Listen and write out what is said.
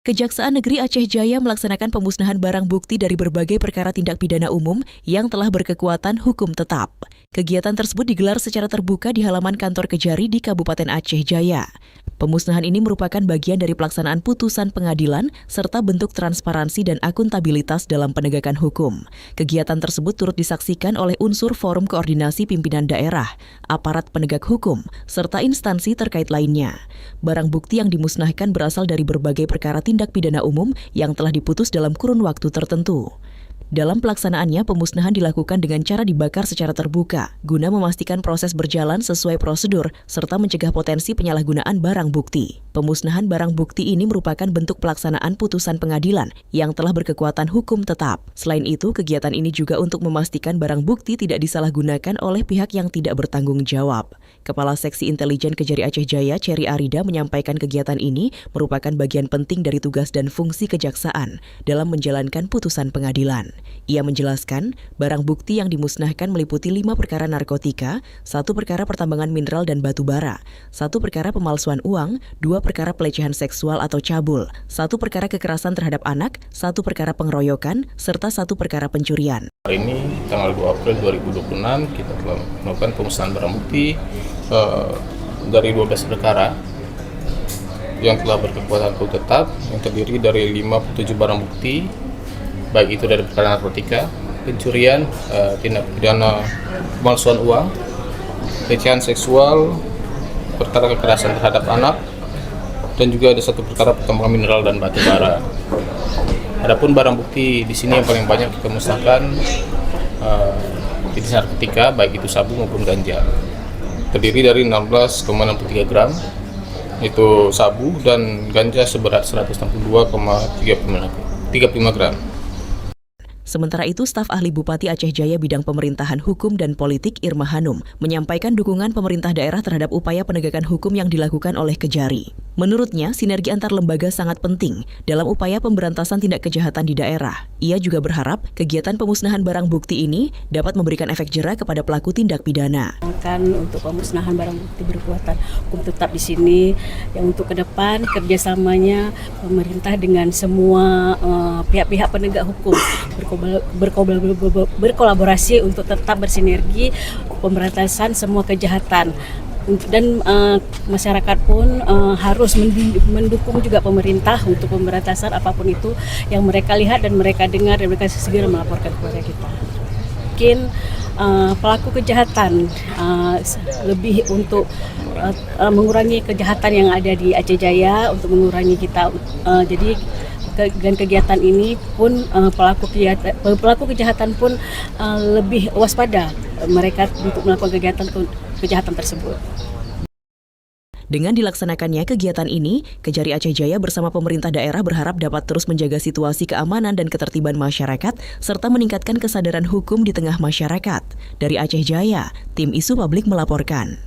Kejaksaan Negeri Aceh Jaya melaksanakan pemusnahan barang bukti dari berbagai perkara tindak pidana umum yang telah berkekuatan hukum tetap. Kegiatan tersebut digelar secara terbuka di halaman kantor Kejari di Kabupaten Aceh Jaya. Pemusnahan ini merupakan bagian dari pelaksanaan putusan pengadilan serta bentuk transparansi dan akuntabilitas dalam penegakan hukum. Kegiatan tersebut turut disaksikan oleh unsur Forum Koordinasi Pimpinan Daerah, aparat penegak hukum, serta instansi terkait lainnya. Barang bukti yang dimusnahkan berasal dari berbagai perkara tindak pidana umum yang telah diputus dalam kurun waktu tertentu. Dalam pelaksanaannya, pemusnahan dilakukan dengan cara dibakar secara terbuka, guna memastikan proses berjalan sesuai prosedur, serta mencegah potensi penyalahgunaan barang bukti. Pemusnahan barang bukti ini merupakan bentuk pelaksanaan putusan pengadilan yang telah berkekuatan hukum tetap. Selain itu, kegiatan ini juga untuk memastikan barang bukti tidak disalahgunakan oleh pihak yang tidak bertanggung jawab. Kepala Seksi Intelijen Kejari Aceh Jaya, Cherry Arida, menyampaikan kegiatan ini merupakan bagian penting dari tugas dan fungsi kejaksaan dalam menjalankan putusan pengadilan. Ia menjelaskan, barang bukti yang dimusnahkan meliputi 5 perkara narkotika, 1 perkara pertambangan mineral dan batu bara, 1 perkara pemalsuan uang, 2 perkara pelecehan seksual atau cabul, 1 perkara kekerasan terhadap anak, 1 perkara pengeroyokan, serta 1 perkara pencurian. Hari ini, tanggal 2 April 2026, kita telah melakukan pemusnahan barang bukti dari 12 perkara yang telah berkekuatan hukum tetap, yang terdiri dari 57 barang bukti, baik itu dari perkara narkotika, pencurian, tindak pidana pemalsuan uang, pelecehan seksual, perkara kekerasan terhadap anak, dan juga ada 1 perkara pertambangan mineral dan batu bara. Adapun barang bukti di sini yang paling banyak kita musnahkan jenis narkotika, baik itu sabu maupun ganja. Terdiri dari 16,63 gram, itu sabu, dan ganja seberat 162,35 gram. Sementara itu, staf ahli Bupati Aceh Jaya bidang pemerintahan hukum dan politik Irma Hanum menyampaikan dukungan pemerintah daerah terhadap upaya penegakan hukum yang dilakukan oleh Kejari. Menurutnya, sinergi antar lembaga sangat penting dalam upaya pemberantasan tindak kejahatan di daerah. Ia juga berharap kegiatan pemusnahan barang bukti ini dapat memberikan efek jera kepada pelaku tindak pidana. Untuk pemusnahan barang bukti berkekuatan hukum tetap di sini, yang untuk ke depan kerjasamanya pemerintah dengan semua pihak-pihak penegak hukum berkolaborasi untuk tetap bersinergi pemberantasan semua kejahatan. Dan masyarakat pun harus mendukung juga pemerintah untuk pemberantasan apapun itu yang mereka lihat dan mereka dengar, dan mereka segera melaporkan kepada kita. Mungkin pelaku kejahatan lebih untuk mengurangi kejahatan yang ada di Aceh Jaya, untuk mengurangi kita. Jadi dan kegiatan ini pun pelaku kejahatan pun lebih waspada mereka untuk melakukan kejahatan tersebut. Dengan dilaksanakannya kegiatan ini, Kejari Aceh Jaya bersama pemerintah daerah berharap dapat terus menjaga situasi keamanan dan ketertiban masyarakat, serta meningkatkan kesadaran hukum di tengah masyarakat. Dari Aceh Jaya, tim Isu Publik melaporkan.